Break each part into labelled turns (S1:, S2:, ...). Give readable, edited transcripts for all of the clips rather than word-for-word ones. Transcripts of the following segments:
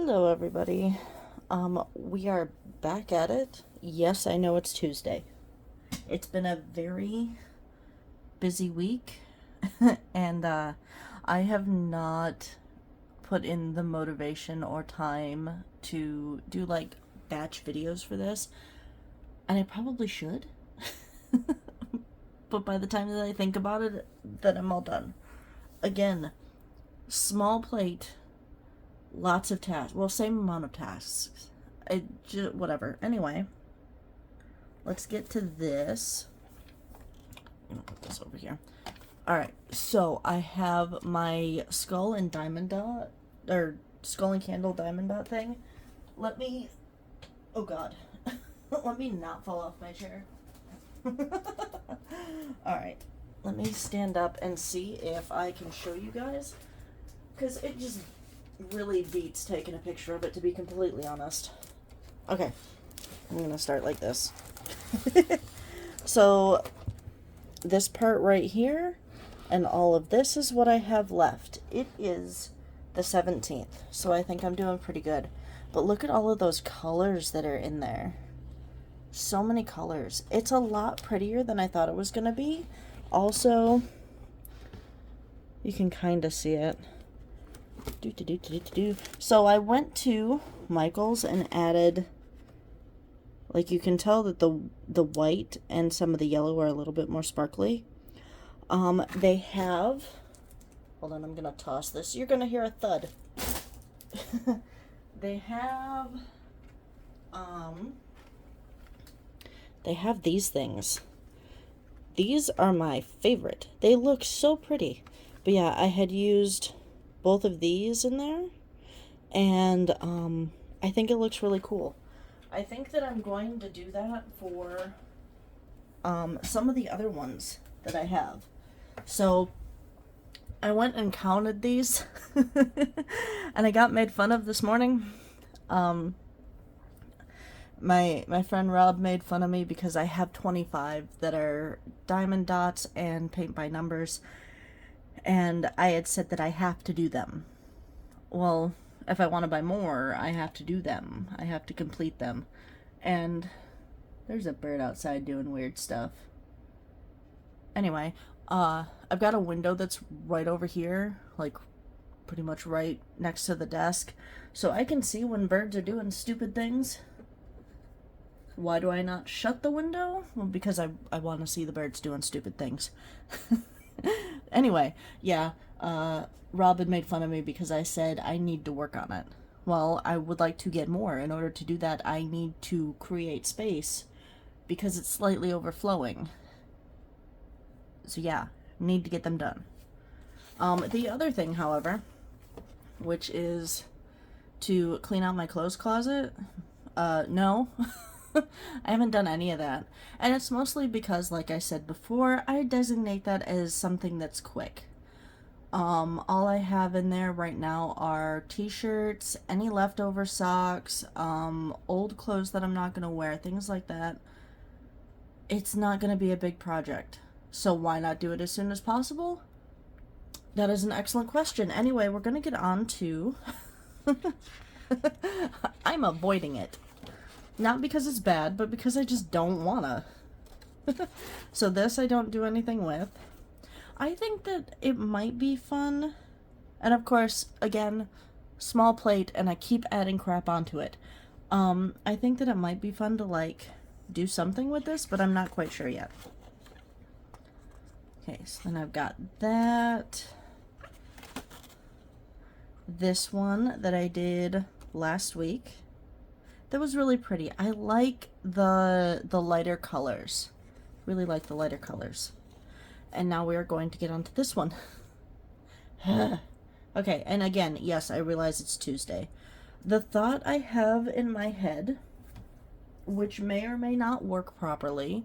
S1: Hello, everybody. We are back at it. Yes, I know it's Tuesday. It's been a very busy week, and I have not put in the motivation or time to do like batch videos for this, and I probably should. But by the time that I think about it, then I'm all done. Again, small plate. Lots of tasks. Well, same amount of tasks. Whatever. Anyway, let's get to this. I'm gonna put this over here. Alright, so I have my skull and diamond dot, or skull and candle diamond dot thing. Let me, oh god. Let me not fall off my chair. Alright, let me stand up and see if I can show you guys. Because it just really beats taking a picture of it, to be completely honest. Okay, I'm gonna start like this. So this part right here and all of this is what I have left. It is the 17th, so I think I'm doing pretty good. But look at all of those colors that are in there. So many colors. It's a lot prettier than I thought it was gonna be. Also, you can kind of see it. So I went to Michael's and added, like, you can tell that the white and some of the yellow are a little bit more sparkly. They have, hold on, I'm gonna toss this. You're gonna hear a thud. They have these things. These are my favorite. They look so pretty. But yeah, I had used both of these in there, and I think it looks really cool. I think that I'm going to do that for some of the other ones that I have. So I went and counted these and I got made fun of this morning. My friend Rob made fun of me because I have 25 that are diamond dots and paint by numbers. And I had said that I have to do them. Well, if I want to buy more, I have to do them. I have to complete them. And there's a bird outside doing weird stuff. Anyway, I've got a window that's right over here, like pretty much right next to the desk. So I can see when birds are doing stupid things. Why do I not shut the window? Well, because I want to see the birds doing stupid things. Anyway, yeah, Rob had made fun of me because I said I need to work on it. Well, I would like to get more. In order to do that, I need to create space because it's slightly overflowing. So yeah, need to get them done. The other thing, however, which is to clean out my clothes closet, no. I haven't done any of that. And it's mostly because, like I said before, I designate that as something that's quick. All I have in there right now are t-shirts, any leftover socks, old clothes that I'm not going to wear, things like that. It's not going to be a big project. So why not do it as soon as possible? That is an excellent question. Anyway, we're going to get on to... I'm avoiding it. Not because it's bad, but because I just don't wanna. So this I don't do anything with. I think that it might be fun. And of course, again, small plate, and I keep adding crap onto it. I think that it might be fun to, like, do something with this, but I'm not quite sure yet. Okay, so then I've got that. This one that I did last week. That was really pretty. I like the lighter colors. Really like the lighter colors. And now we are going to get onto this one. Okay, and again, yes, I realize it's Tuesday. The thought I have in my head, which may or may not work properly,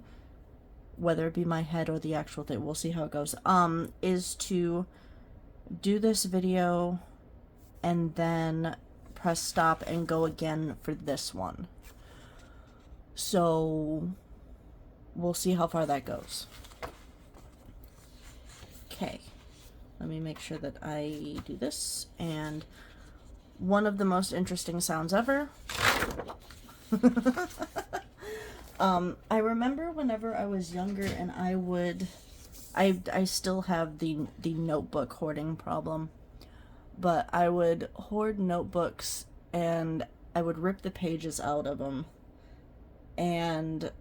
S1: whether it be my head or the actual thing, we'll see how it goes, is to do this video and then press stop and go again for this one. So we'll see how far that goes. Okay, let me make sure that I do this, and one of the most interesting sounds ever. I remember whenever I was younger and I still have the notebook hoarding problem, but I would hoard notebooks and I would rip the pages out of them, and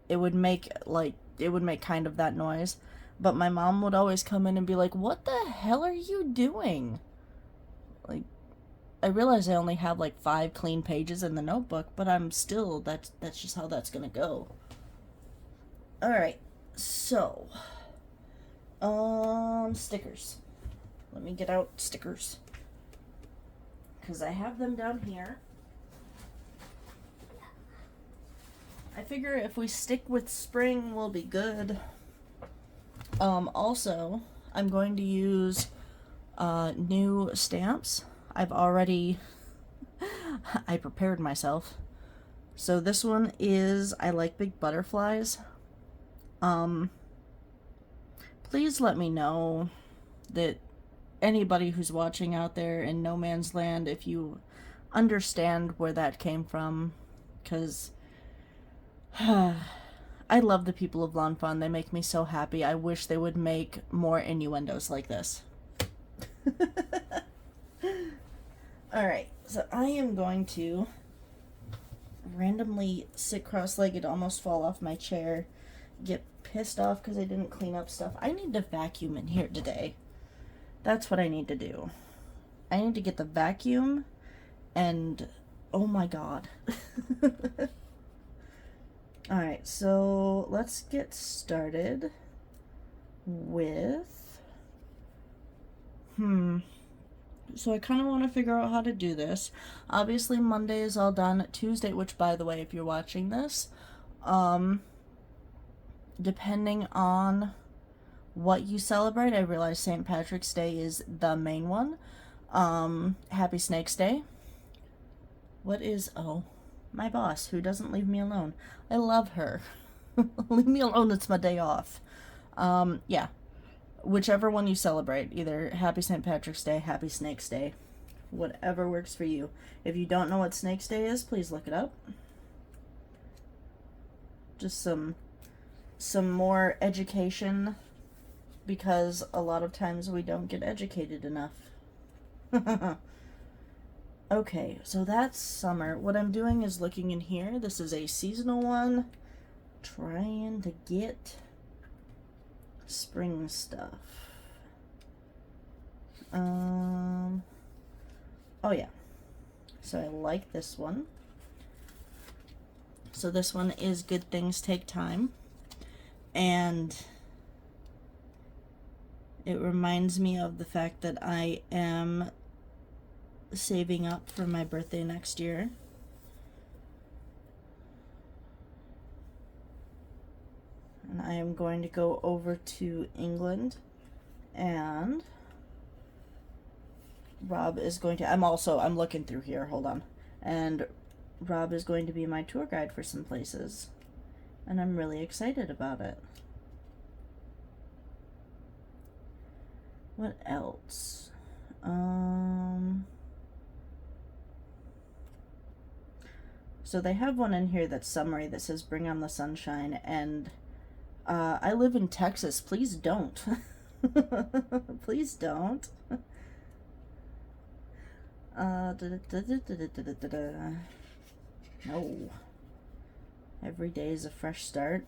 S1: it would make kind of that noise, but my mom would always come in and be like, "What the hell are you doing?" Like, I realize I only have like 5 clean pages in the notebook, but I'm still, that's just how that's gonna go. Alright, so, stickers. Let me get out stickers, because I have them down here. I figure if we stick with spring, we'll be good. Also, I'm going to use new stamps. I've already I prepared myself. So this one is I Like Big Butterflies. Please let me know that anybody who's watching out there in no man's land, if you understand where that came from, because I love the people of Lawn Fawn. They make me so happy. I wish they would make more innuendos like this. Alright, so I am going to randomly sit cross-legged, almost fall off my chair, get pissed off because I didn't clean up stuff. I need to vacuum in here today. That's what I need to do. I need to get the vacuum and... oh my god. Alright, so let's get started with... So I kind of want to figure out how to do this. Obviously Monday is all done. Tuesday, which by the way, if you're watching this, depending on what you celebrate, I realize St. Patrick's Day is the main one. Happy Snake's Day. What is, oh, my boss who doesn't leave me alone. I love her. Leave me alone, it's my day off. Yeah. Whichever one you celebrate, either Happy St. Patrick's Day, Happy Snake's Day, whatever works for you. If you don't know what Snake's Day is, please look it up. Just some more education, because a lot of times we don't get educated enough. Okay, so that's summer. What I'm doing is looking in here. This is a seasonal one. Trying to get spring stuff. Oh yeah. So I like this one. So this one is Good Things Take Time. And it reminds me of the fact that I am saving up for my birthday next year. And I am going to go over to England, and Rob is going to, I'm looking through here, hold on. And Rob is going to be my tour guide for some places. And I'm really excited about it. What else? So they have one in here that's summary that says Bring on the Sunshine, and I live in Texas. Please don't. Please don't. No. Every day is a fresh start.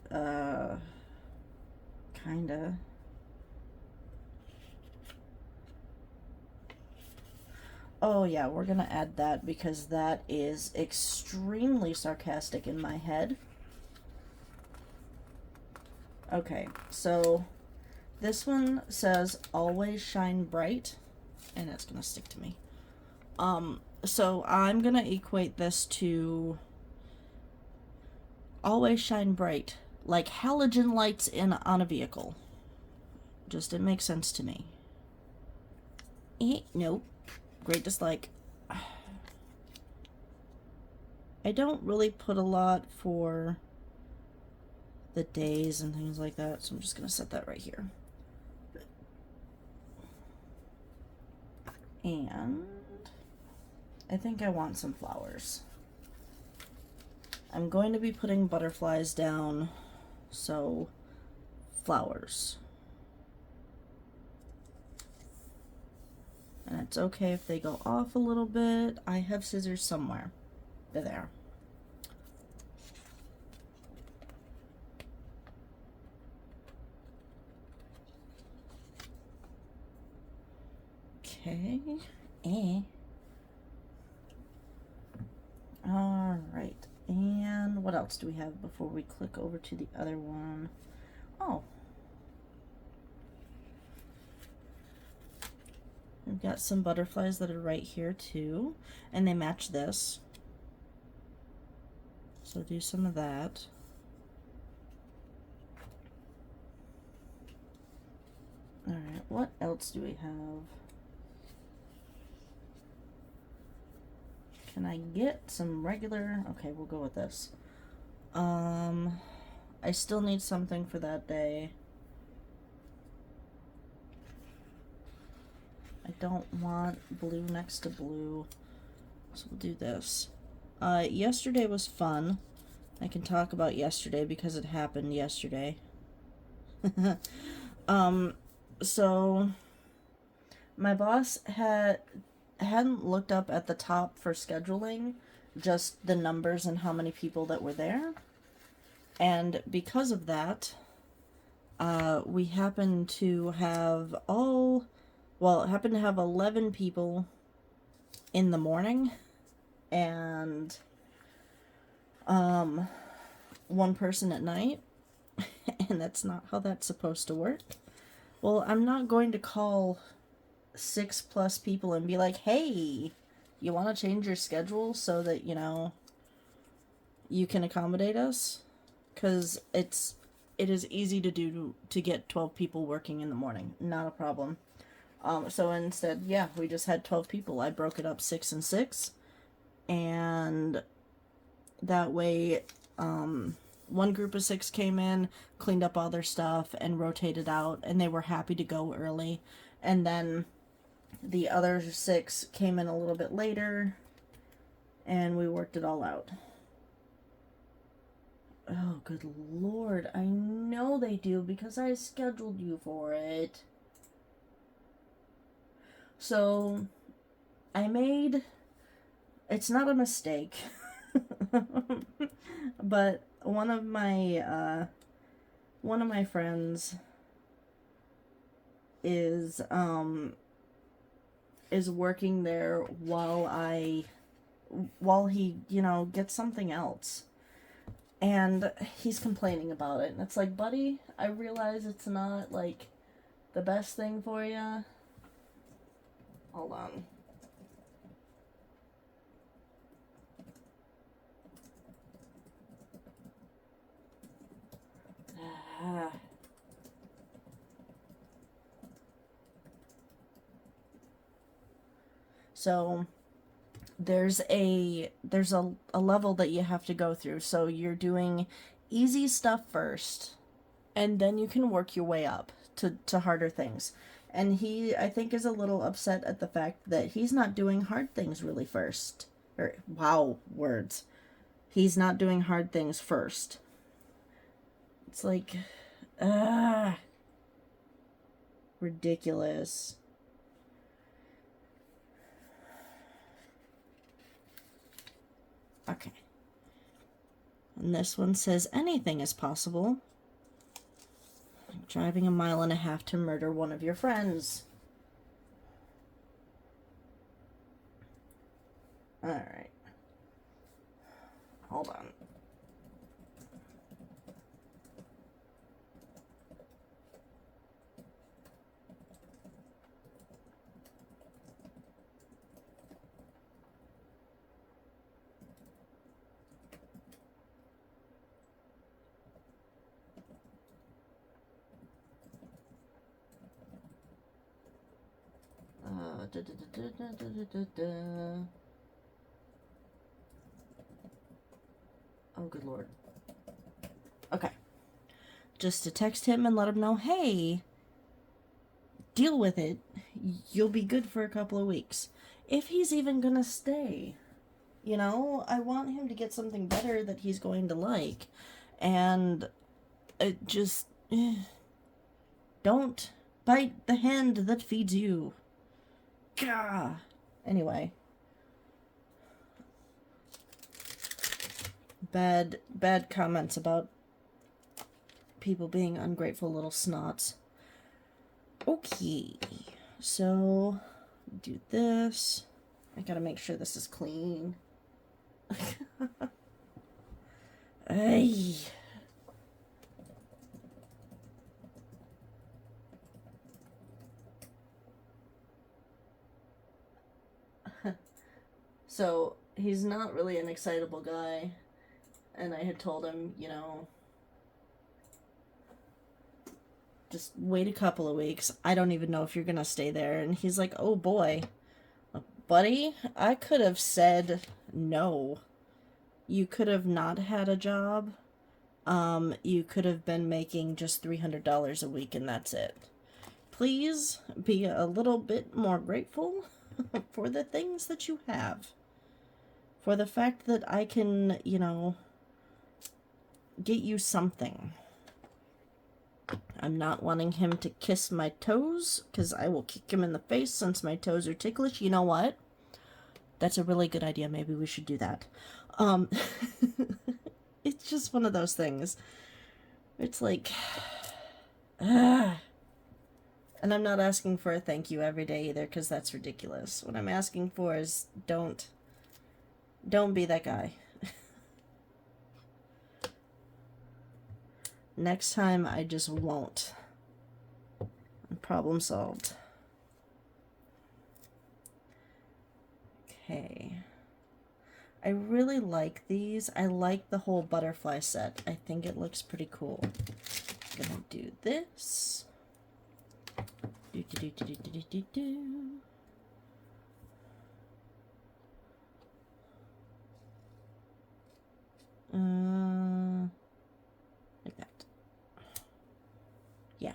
S1: Kinda. Oh yeah, we're gonna add that because that is extremely sarcastic in my head. Okay, so this one says always shine bright, and it's gonna stick to me. So I'm gonna equate this to always shine bright, like halogen lights on a vehicle. Just, it makes sense to me. Nope. Great dislike. I don't really put a lot for the days and things like that, so I'm just gonna set that right here. And I think I want some flowers. I'm going to be putting butterflies down, so flowers. And it's okay if they go off a little bit. I have scissors somewhere. They're there. Okay. All right. And what else do we have before we click over to the other one? Oh. We've got some butterflies that are right here too, and they match this. So do some of that. All right, what else do we have? Can I get some regular? Okay, we'll go with this. I still need something for that day. I don't want blue next to blue, so we'll do this. Yesterday was fun. I can talk about yesterday because it happened yesterday. So my boss hadn't looked up at the top for scheduling just the numbers and how many people that were there. And because of that, we happened to have 11 people in the morning and one person at night. And that's not how that's supposed to work. Well, I'm not going to call 6+ people and be like, hey, you want to change your schedule so that, you know, you can accommodate us? Because it is easy to do to get 12 people working in the morning. Not a problem. So instead, yeah, we just had 12 people. I broke it up 6 and 6. And that way, one group of 6 came in, cleaned up all their stuff, and rotated out, and they were happy to go early. And then the other 6 came in a little bit later, and we worked it all out. Oh, good Lord. I know they do because I scheduled you for it. So, it's not a mistake, but one of my friends is working there while he, you know, gets something else. And he's complaining about it. And it's like, buddy, I realize it's not, like, the best thing for you. Hold on. So there's a level that you have to go through. So you're doing easy stuff first, and then you can work your way up to harder things. And he, I think, is a little upset at the fact that he's not doing hard things really first. Or, wow, words. He's not doing hard things first. It's like, ridiculous. Okay. And this one says, anything is possible. Driving 1.5 miles to murder one of your friends. Alright. Hold on. Oh, good Lord. Okay. Just to text him and let him know, hey, deal with it. You'll be good for a couple of weeks. If he's even gonna stay. You know, I want him to get something better that he's going to like. And it just... don't bite the hand that feeds you. Gah! Anyway. Bad comments about people being ungrateful little snots. Okay. So, do this. I gotta make sure this is clean. Ay. So, he's not really an excitable guy. And I had told him, you know, just wait a couple of weeks. I don't even know if you're gonna stay there. And he's like, oh boy. Buddy, I could have said no. You could have not had a job. You could have been making just $300 a week and that's it. Please be a little bit more grateful for the things that you have. For the fact that I can, you know, get you something. I'm not wanting him to kiss my toes, because I will kick him in the face since my toes are ticklish. You know what? That's a really good idea. Maybe we should do that. It's just one of those things. It's like... And I'm not asking for a thank you every day either, because that's ridiculous. What I'm asking for is don't be that guy. Next time, I just won't. Problem solved. Okay. I really like these. I like the whole butterfly set. I think it looks pretty cool. I'm gonna do this. Do, do, do, do, do, do, do. Like that. Yeah.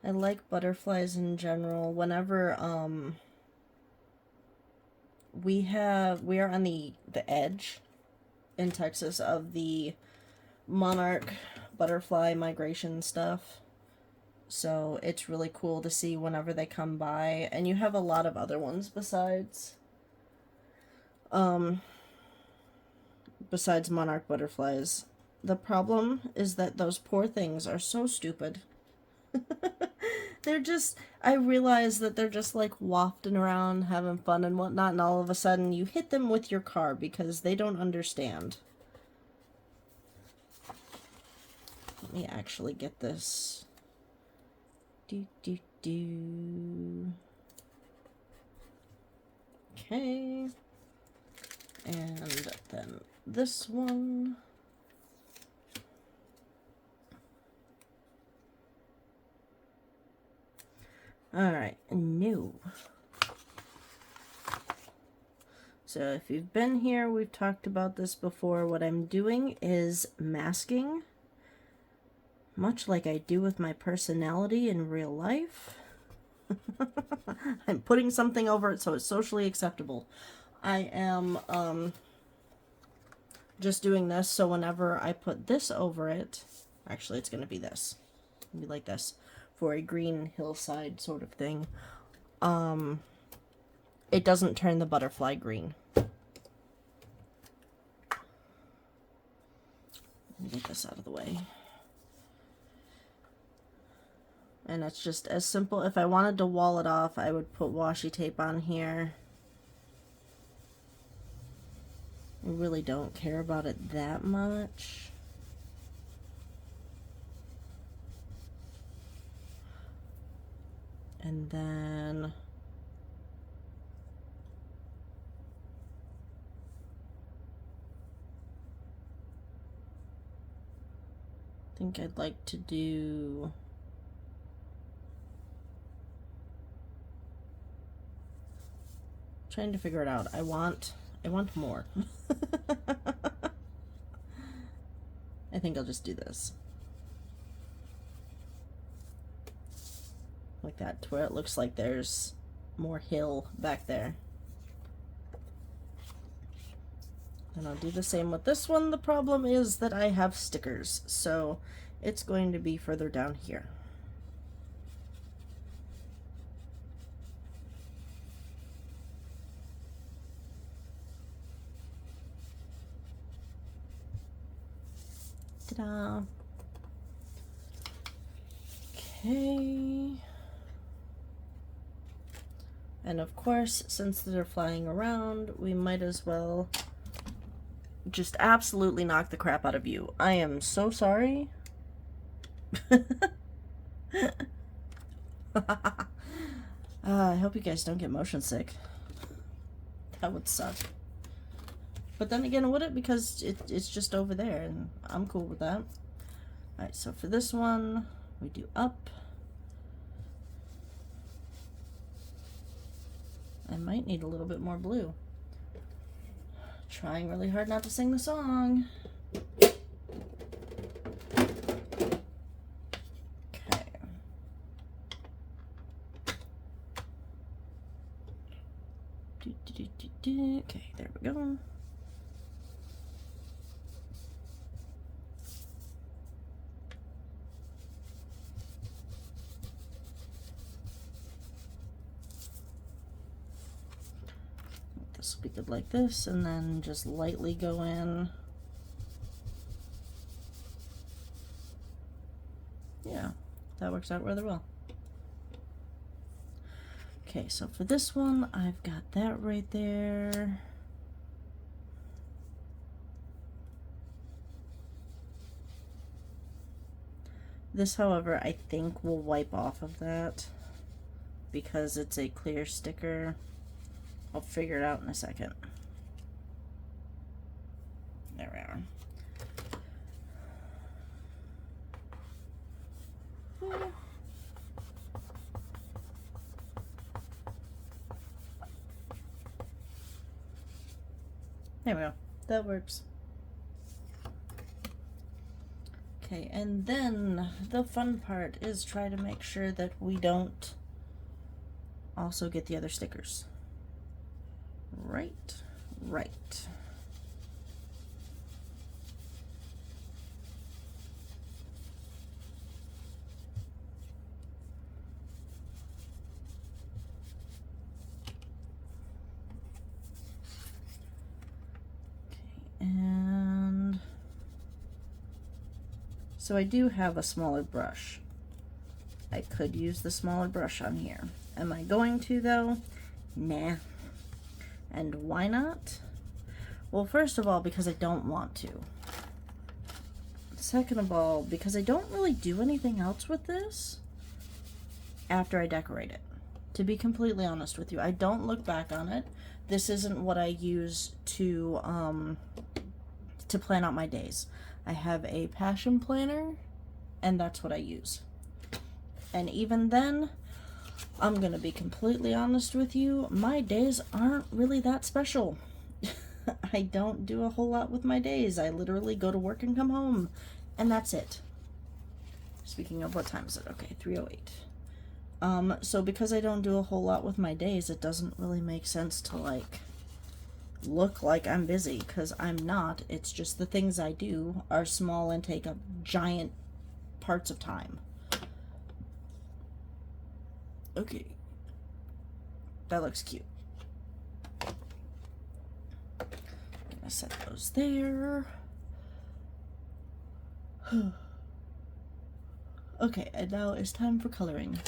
S1: I like butterflies in general. Whenever we are on the edge in Texas of the monarch butterfly migration stuff. So it's really cool to see whenever they come by. And you have a lot of other ones besides monarch butterflies. The problem is that those poor things are so stupid. They're just, I realize that they're just like wafting around, having fun and whatnot, and all of a sudden you hit them with your car because they don't understand. Let me actually get this. Do. Okay. And then this one. Alright, new. So if you've been here, we've talked about this before. What I'm doing is masking, much like I do with my personality in real life. I'm putting something over it so it's socially acceptable. I am just doing this so whenever I put this over it, actually it's going to be this. It'll be like this. For a green hillside sort of thing. It doesn't turn the butterfly green. Let me get this out of the way. And it's just as simple. If I wanted to wall it off, I would put washi tape on here. I really don't care about it that much. And then I think I'd like to do trying to figure it out. I want more. I think I'll just do this. Like that, to where it looks like there's more hill back there. And I'll do the same with this one. The problem is that I have stickers, so it's going to be further down here. Ta-da! Okay. And of course, since they're flying around, we might as well just absolutely knock the crap out of you. I am so sorry. I hope you guys don't get motion sick. That would suck. But then again, would it? Because it's just over there, and I'm cool with that. Alright, so for this one, we do up. I might need a little bit more blue. Trying really hard not to sing the song. Okay. Okay, there we go. This will be good like this, and then just lightly go in. Yeah, that works out rather well. Okay, so for this one, I've got that right there. This, however, I think will wipe off of that because it's a clear sticker. I'll figure it out in a second. There we are. There we go. That works. Okay, and then the fun part is try to make sure that we don't also get the other stickers. Right. And so I do have a smaller brush. I could use the smaller brush on here. Am I going to though? Nah. And why not? Well, first of all, because I don't want to. Second of all, because I don't really do anything else with this after I decorate it. To be completely honest with you, I don't look back on it. This isn't what I use to plan out my days. I have a passion planner, and that's what I use. And even then, I'm gonna be completely honest with you, my days aren't really that special. I don't do a whole lot with my days. I literally go to work and come home, and that's it. Speaking of, what time is it? Okay, 3:08. So because I don't do a whole lot with my days, it doesn't really make sense to like look like I'm busy, because I'm not. It's just the things I do are small and take up giant parts of time. Okay, that looks cute. I'm gonna set those there. Okay, and now it's time for coloring.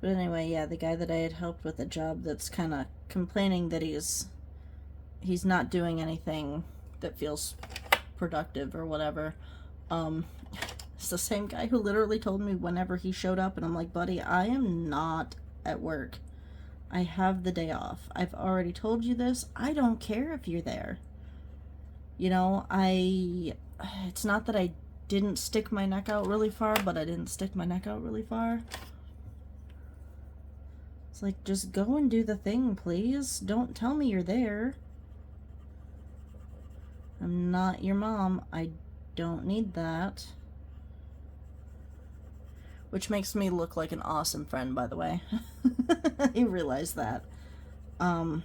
S1: But anyway, yeah, the guy that I had helped with a job that's kind of complaining that he's not doing anything that feels productive or whatever. It's the same guy who literally told me whenever he showed up, and I'm like, buddy, I am not at work. I have the day off. I've already told you this. I don't care if you're there. You know, it's not that I didn't stick my neck out really far, but I didn't stick my neck out really far. It's like, just go and do the thing, please. Don't tell me you're there. I'm not your mom. I don't need that. Which makes me look like an awesome friend, by the way. I realize that. There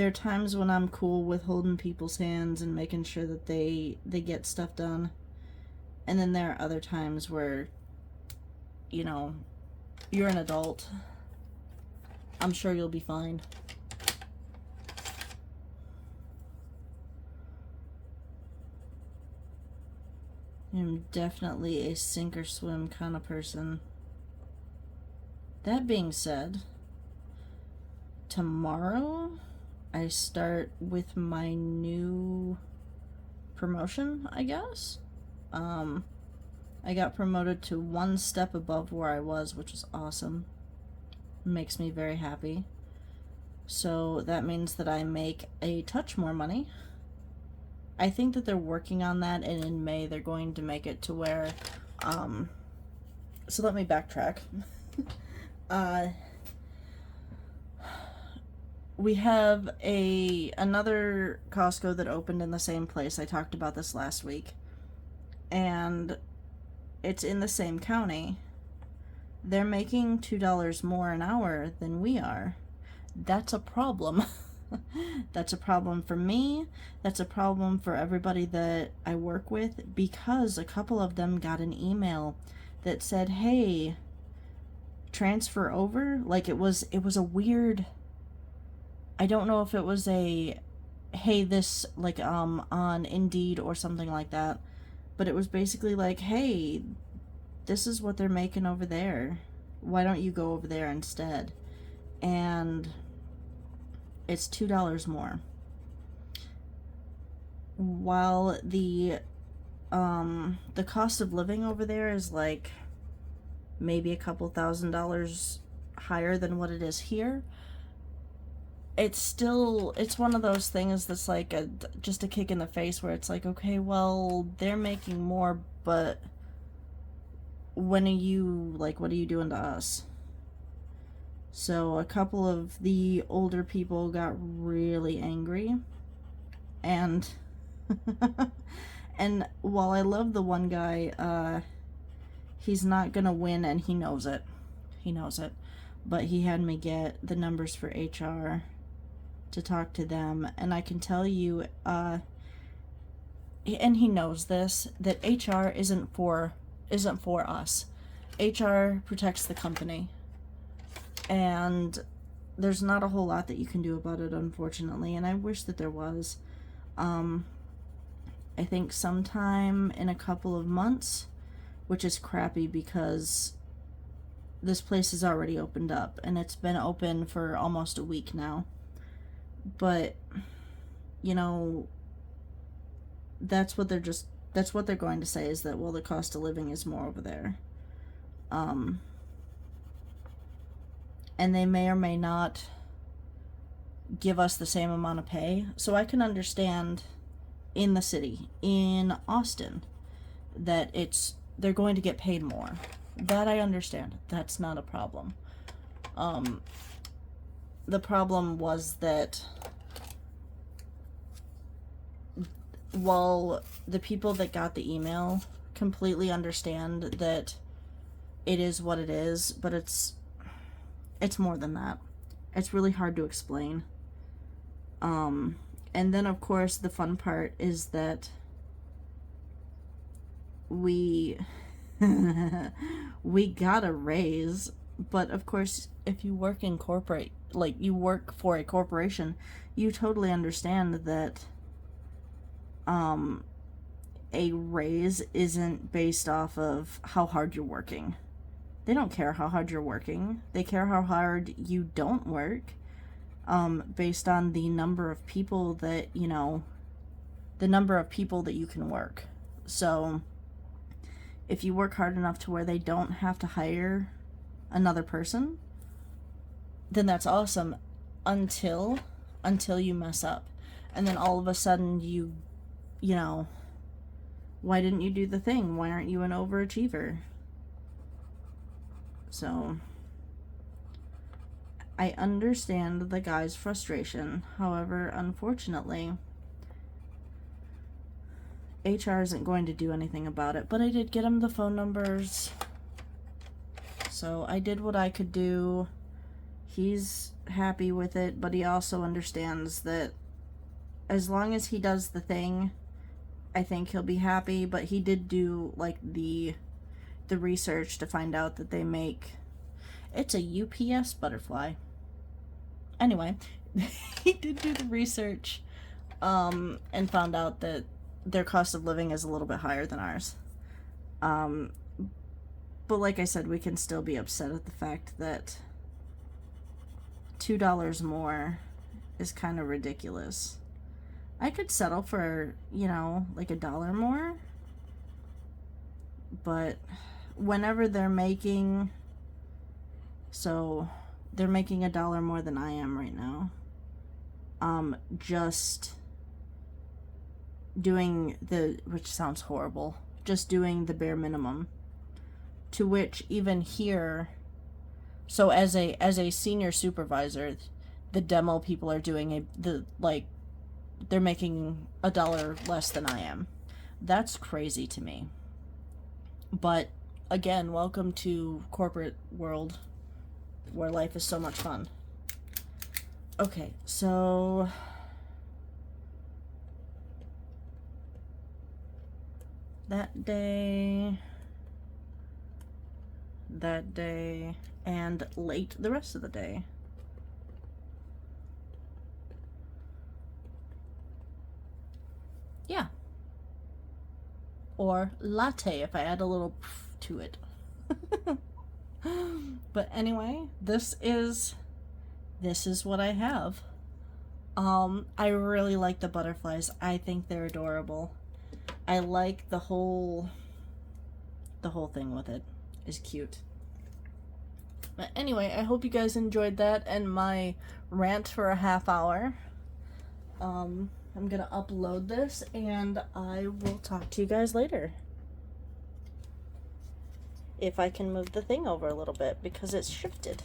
S1: are times when I'm cool with holding people's hands and making sure that they get stuff done. And then there are other times where, you know, you're an adult. I'm sure you'll be fine. I'm definitely a sink or swim kind of person. That being said, tomorrow I start with my new promotion, I guess. I got promoted to one step above where I was, which is awesome. Makes me very happy. So that means that I make a touch more money. I think that they're working on that, and in May they're going to make it to where, so let me backtrack. We have another Costco that opened in the same place. I talked about this last week. And it's in the same county. They're making $2 more an hour than we are. That's a problem. That's a problem for me. That's a problem for everybody that I work with, because a couple of them got an email that said, hey, transfer over. Like, it was a weird, I don't know if it was a, hey, this, like, on Indeed or something like that, but it was basically like, hey, this is what they're making over there. Why don't you go over there instead? And it's $2 more. While the cost of living over there is like maybe a couple $1,000s higher than what it is here, it's one of those things that's like just a kick in the face, where it's like, okay, well, they're making more, but what are you doing to us? So a couple of the older people got really angry, and and while I love the one guy, he's not gonna win, and he knows it. But he had me get the numbers for HR to talk to them, and I can tell you, and he knows this, that HR isn't for us. HR protects the company. And there's not a whole lot that you can do about it, unfortunately, and I wish that there was. I think sometime in a couple of months, which is crappy because this place is already opened up, and it's been open for almost a week now. But, you know, that's what they're going to say, is that, well, the cost of living is more over there. And they may or may not give us the same amount of pay. So I can understand in the city, in Austin, that they're going to get paid more. That I understand. That's not a problem. The problem was that while the people that got the email completely understand that it is what it is, but it's more than that. It's really hard to explain. And then, of course, the fun part is that we got a raise, but of course, if you work in corporate, like you work for a corporation, you totally understand that a raise isn't based off of how hard you're working. They don't care how hard you're working. They care how hard you don't work, based on the number of people that, the number of people that you can work. So if you work hard enough to where they don't have to hire another person, then that's awesome, until you mess up. And then all of a sudden you know, why didn't you do the thing? Why aren't you an overachiever? So I understand the guy's frustration. However, unfortunately, HR isn't going to do anything about it. But I did get him the phone numbers. So I did what I could do. He's happy with it, but he also understands that as long as he does the thing, I think he'll be happy. But he did do like the research to find out that they make, it's a UPS butterfly. Anyway, he did do the research and found out that their cost of living is a little bit higher than ours. But like I said, we can still be upset at the fact that $2 more is kind of ridiculous. I could settle for, you know, like $1 more. But whenever they're making, so they're making $1 more than I am right now. Just doing the, which sounds horrible, just doing the bare minimum. To which even here, so as a senior supervisor, the demo people are doing they're making $1 less than I am. That's crazy to me. But again, welcome to corporate world where life is so much fun. Okay, so that day, and late the rest of the day. Yeah. Or latte if I add a little to it. But anyway, this is what I have. I really like the butterflies. I think they're adorable. I like the whole thing with it is cute. But anyway, I hope you guys enjoyed that and my rant for a half hour. I'm gonna upload this and I will talk to you guys later. If I can move the thing over a little bit because it's shifted.